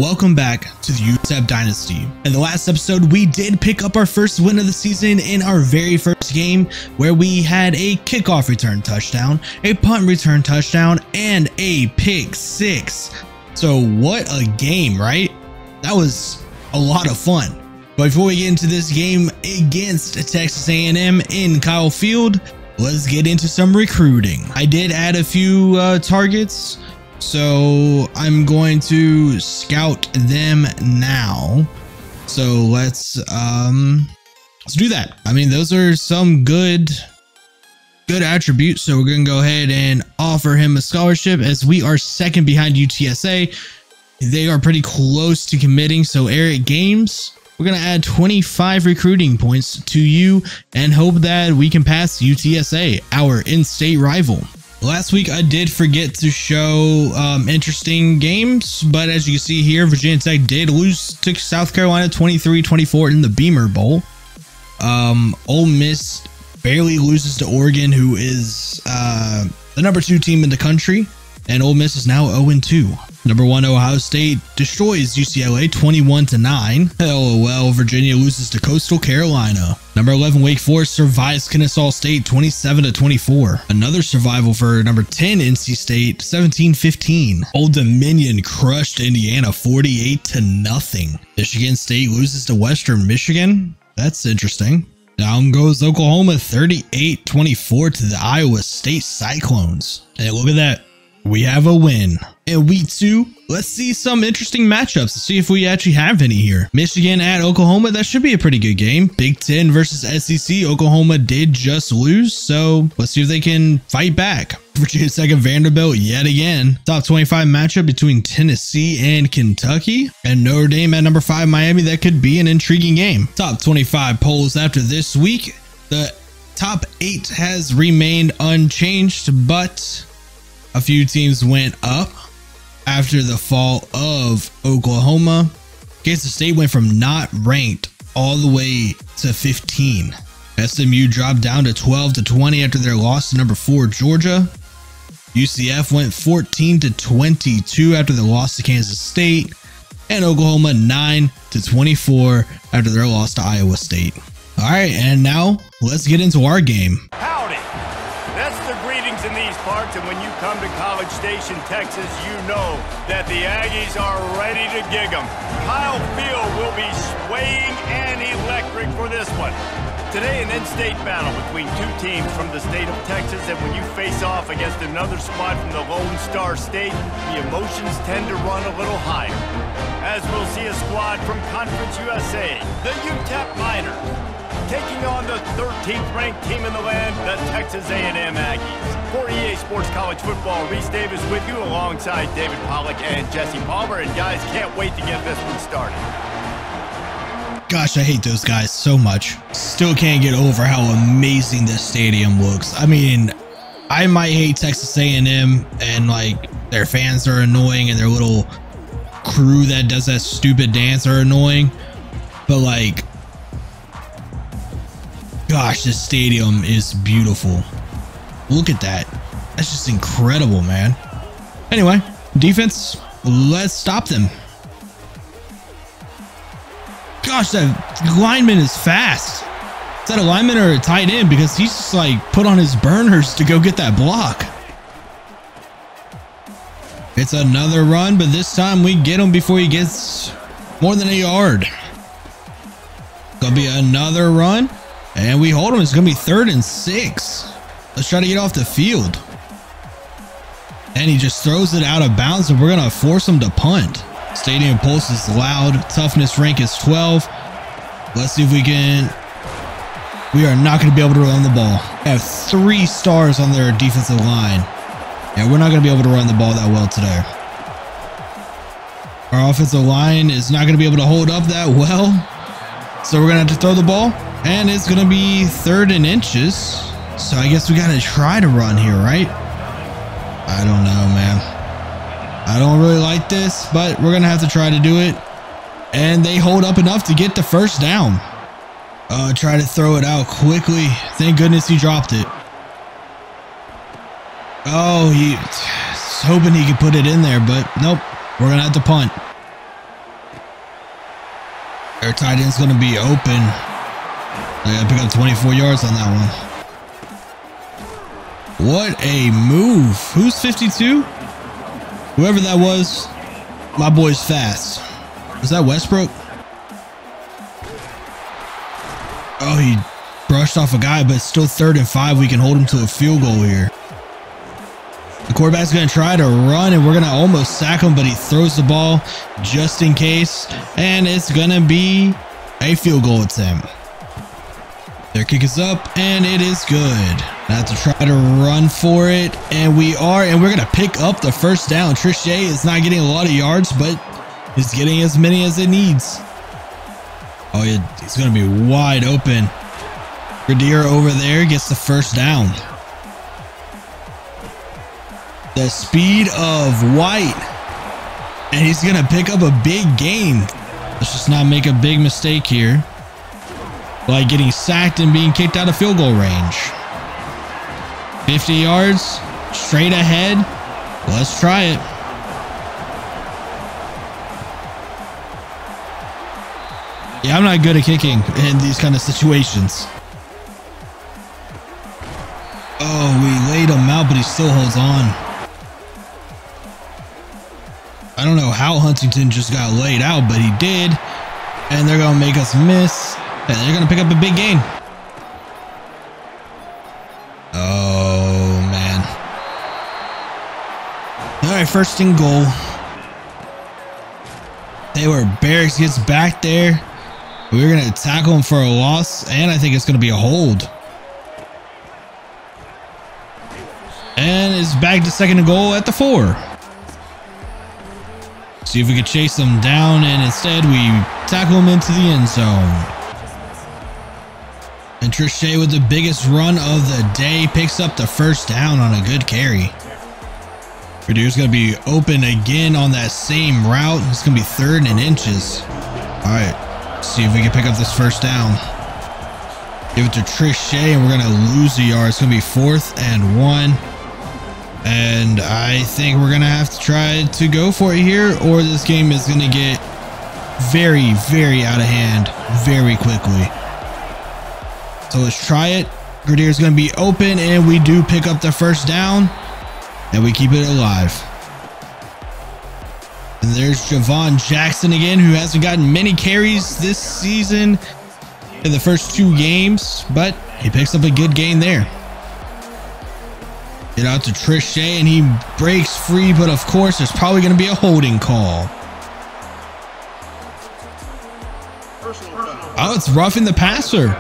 welcome back to the UTEP Dynasty. In the last episode, we did pick up our first win of the season in our very first game, where we had a kickoff return touchdown, a punt return touchdown, and a pick six. So what a game, right? That was a lot of fun. But before we get into this game against Texas A&M in Kyle Field, let's get into some recruiting. I did add a few targets, so I'm going to scout them now. So let's do that. I mean, those are some good attributes. So we're going to go ahead and offer him a scholarship, as we are second behind UTSA. They are pretty close to committing. So Eric Games, we're going to add 25 recruiting points to you and hope that we can pass UTSA, our in-state rival. Last week, I did forget to show interesting games, but as you can see here, Virginia Tech did lose to South Carolina 23-24 in the Beamer Bowl. Ole Miss barely loses to Oregon, who is the number 2 team in the country, and Ole Miss is now 0-2. Number 1 Ohio State destroys UCLA 21-9. LOL, Virginia loses to Coastal Carolina. Number 11 Wake Forest survives Kennesaw State 27-24. Another survival for number 10 NC State 17-15. Old Dominion crushed Indiana 48-0. Michigan State loses to Western Michigan. That's interesting. Down goes Oklahoma 38-24 to the Iowa State Cyclones. And look at that. We have a win. In week 2, let's see some interesting matchups. Let's see if we actually have any here. Michigan at Oklahoma. That should be a pretty good game. Big Ten versus SEC. Oklahoma did just lose, so let's see if they can fight back. Virginia Tech and Vanderbilt yet again. Top 25 matchup between Tennessee and Kentucky. And Notre Dame at number 5 Miami. That could be an intriguing game. Top 25 polls after this week. The top 8 has remained unchanged, but a few teams went up after the fall of Oklahoma. Kansas State went from not ranked all the way to 15. SMU dropped down to 12-20 after their loss to number 4 Georgia. UCF went 14-22 after the loss to Kansas State. And Oklahoma 9-24 after their loss to Iowa State. All right, and now let's get into our game. Howdy. That's the greetings in these parts, and when you come to College Station, Texas, you know that the Aggies are ready to gig 'em. Kyle Field will be swaying and electric for this one. Today, an in-state battle between 2 teams from the state of Texas, and when you face off against another squad from the Lone Star State, the emotions tend to run a little higher. As we'll see a squad from Conference USA, the UTEP Miners, taking on the 13th ranked team in the land, the Texas A&M Aggies. For EA Sports College Football, Reese Davis with you alongside David Pollock and Jesse Palmer. And guys, can't wait to get this one started. Gosh, I hate those guys so much. Still can't get over how amazing this stadium looks. I mean, I might hate Texas A&M and like their fans are annoying and their little crew that does that stupid dance are annoying, but like, gosh, this stadium is beautiful. Look at that. That's just incredible, man. Anyway, defense, let's stop them. Gosh, that lineman is fast. Is that a lineman or a tight end? Because he's just like put on his burners to go get that block. It's another run, but this time we get him before he gets more than a yard. Gonna be another run. And we hold him. It's going to be 3rd and 6. Let's try to get off the field. And he just throws it out of bounds, and we're going to force him to punt. Stadium pulse is loud. Toughness rank is 12. Let's see if we can. We are not going to be able to run the ball. They have 3 stars on their defensive line. Yeah, we're not going to be able to run the ball that well today. Our offensive line is not going to be able to hold up that well. So we're going to have to throw the ball. And it's going to be 3rd and inches. So I guess we got to try to run here, right? I don't know, man. I don't really like this, but we're going to have to try to do it. And they hold up enough to get the first down. Try to throw it out quickly. Thank goodness he dropped it. Oh, he's hoping he could put it in there, but nope. We're going to have to punt. Their tight end's going to be open. They got to pick up 24 yards on that one. What a move. Who's 52? Whoever that was, my boy's fast. Was that Westbrook? Oh, he brushed off a guy, but it's still 3rd and 5. We can hold him to a field goal here. The quarterback's going to try to run, and we're going to almost sack him, but he throws the ball just in case, and it's going to be a field goal attempt. Their kick is up, and it is good. I have to try to run for it, and we're going to pick up the first down. Trichet is not getting a lot of yards, but he's getting as many as it needs. Oh, he's going to be wide open. Gradier over there gets the first down. The speed of White, and he's going to pick up a big gain. Let's just not make a big mistake here by getting sacked and being kicked out of field goal range. 50 yards, straight ahead. Let's try it. Yeah, I'm not good at kicking in these kind of situations. Oh, we laid him out, but he still holds on. I don't know how Huntington just got laid out, but he did. And they're going to make us miss. And they're going to pick up a big gain. Oh, man. All right, 1st and goal. Taylor Barracks gets back there. We're going to tackle him for a loss, and I think it's going to be a hold. And it's back to 2nd and goal at the 4. See if we can chase him down, and instead we tackle him into the end zone. And Trichet with the biggest run of the day picks up the first down on a good carry. Gradier's going to be open again on that same route. It's going to be 3rd and inches. All right, see if we can pick up this first down. Give it to Trichet, and we're going to lose a yard. It's going to be 4th and 1. And I think we're going to have to try to go for it here, or this game is going to get very, very out of hand very quickly. So let's try it. Gradier's going to be open, and we do pick up the first down, and we keep it alive. And there's Javon Jackson again, who hasn't gotten many carries this season in the first 2 games, but he picks up a good gain there. Get out to Trichet, and he breaks free, but of course there's probably going to be a holding call. Oh, it's roughing the passer.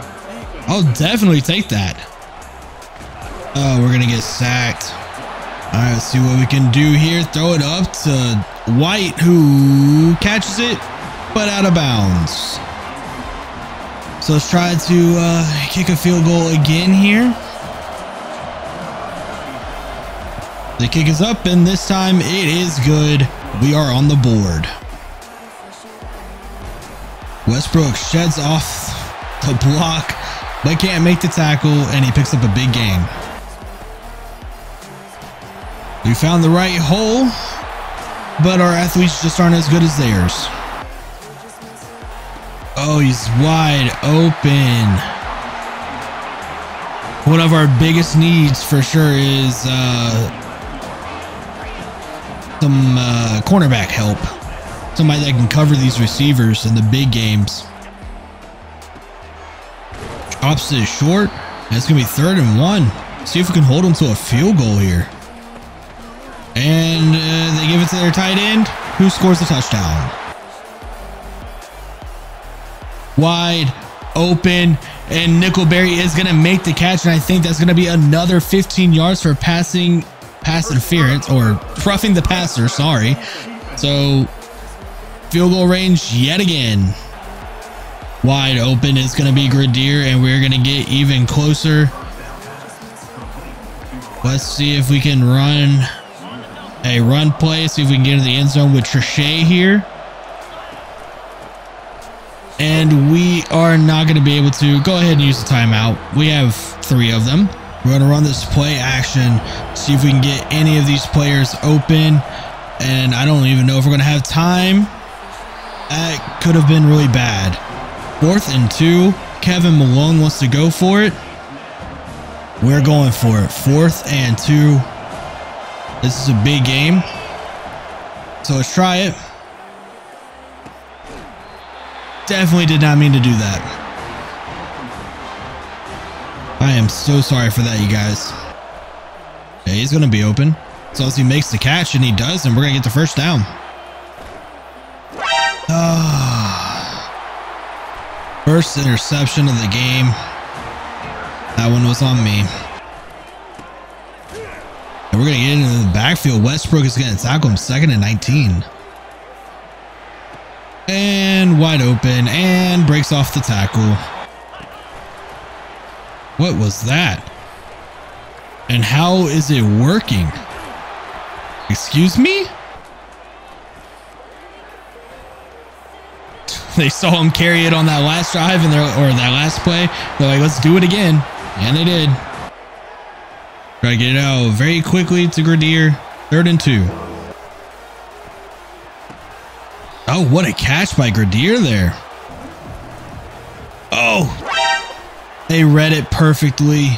I'll definitely take that. Oh, we're going to get sacked. All right, let's see what we can do here. Throw it up to White, who catches it, but out of bounds. So let's try to kick a field goal again here. The kick is up, and this time it is good. We are on the board. Westbrook sheds off the block, but can't make the tackle, and he picks up a big gain. We found the right hole, but our athletes just aren't as good as theirs. Oh, he's wide open. One of our biggest needs for sure is some cornerback help. Somebody that can cover these receivers in the big games. Drops it short. And it's going to be 3rd and 1. See if we can hold them to a field goal here. And they give it to their tight end, who scores the touchdown. Wide open, and Nickelberry is going to make the catch, and I think that's going to be another 15 yards for pass interference, or roughing the passer, sorry. So field goal range yet again. Wide open is going to be Gradier, and we're going to get even closer. Let's see if we can run a run play, see if we can get into the end zone with Trichet here. And we are not going to be able to. Go ahead and use the timeout. We have 3 of them. We're going to run this play action, see if we can get any of these players open. And I don't even know if we're going to have time. That could have been really bad. 4th and 2. Kevin Malone wants to go for it. We're going for it. 4th and 2. This is a big game. So let's try it. Definitely did not mean to do that. I am so sorry for that, you guys. Okay, he's going to be open. So as he makes the catch, and he does, and we're going to get the first down. First interception of the game. That one was on me. And we're going to get into the backfield. Westbrook is going to tackle him 2nd and 19. And wide open, and breaks off the tackle. What was that? And how is it working? Excuse me? They saw him carry it on that last drive and that last play. They're like, let's do it again. And they did. Try to get it out very quickly to Gradier. 3rd and 2. Oh, what a catch by Gradier there. Oh, they read it perfectly.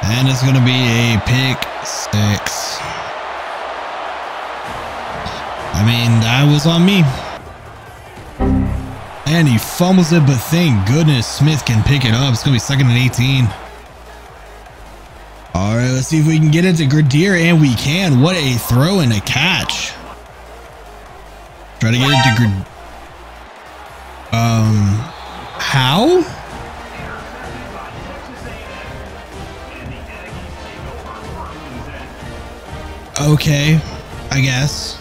And it's going to be a pick 6. I mean, that was on me. And he fumbles it, but thank goodness Smith can pick it up. It's going to be 2nd and 18. All right, let's see if we can get it to Gradier, and we can. What a throw and a catch. Try to get it to Gradier. How? Okay, I guess.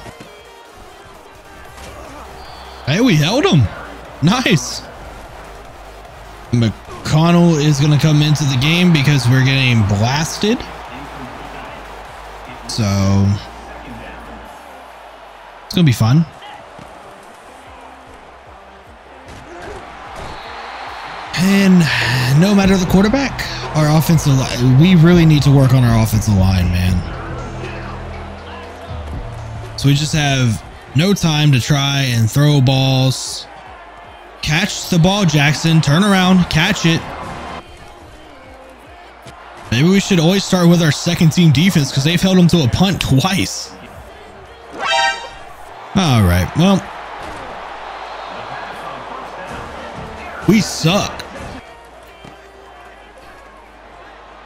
Hey, we held him. Nice. McConnell is going to come into the game because we're getting blasted. So it's going to be fun. And no matter the quarterback, our offensive line, we really need to work on our offensive line, man. So we just have no time to try and throw balls. Catch the ball, Jackson. Turn around, catch it. Maybe we should always start with our second team defense because they've held them to a punt twice. All right, well, we suck.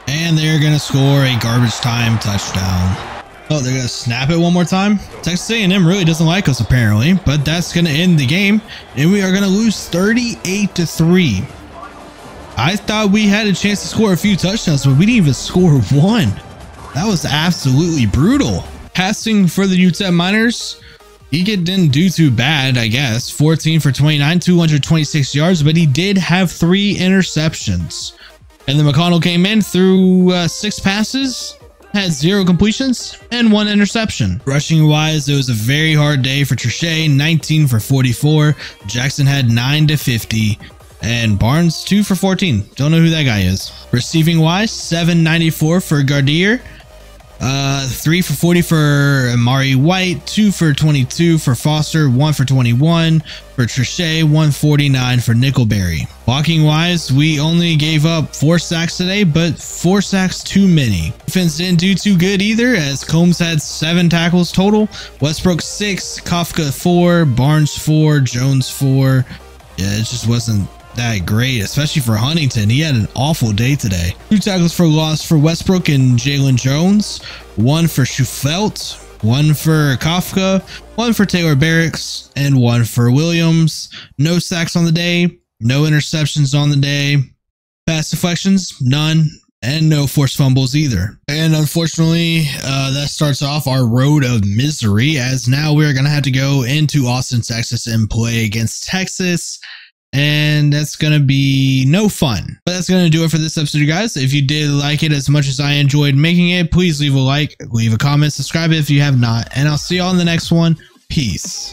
And they're going to score a garbage time touchdown. Oh, they're going to snap it one more time. Texas A&M really doesn't like us apparently, but that's going to end the game. And we are going to lose 38-3. I thought we had a chance to score a few touchdowns, but we didn't even score one. That was absolutely brutal. Passing for the UTEP Miners, he didn't do too bad, I guess. 14 for 29, 226 yards, but he did have 3 interceptions. And then McConnell came in, threw 6 passes, had 0 completions, and 1 interception. Rushing wise, it was a very hard day for Trichet, 19 for 44. Jackson had 9 to 50. And Barnes, 2 for 14. Don't know who that guy is. Receiving wise, 794 for Gardier. 3 for 40 for Amari White, 2 for 22 for Foster, 1 for 21 for Trichet, 149 for Nickelberry. Blocking wise, we only gave up 4 sacks today, but 4 sacks too many. Defense didn't do too good either, as Combs had 7 tackles total, Westbrook 6, Kafka 4, Barnes 4, Jones 4. Yeah, it just wasn't that great, especially for Huntington. He had an awful day today. 2 tackles for loss for Westbrook and Jalen Jones, 1 for Schufelt, 1 for Kafka, 1 for Taylor Barracks, and 1 for Williams. No sacks on the day, no interceptions on the day, pass deflections, none, and no forced fumbles either. And unfortunately, that starts off our road of misery, as now we're going to have to go into Austin, Texas and play against Texas. And that's going to be no fun. But that's going to do it for this episode, guys. If you did like it as much as I enjoyed making it, please leave a like, leave a comment, subscribe if you have not. And I'll see you all in the next one. Peace.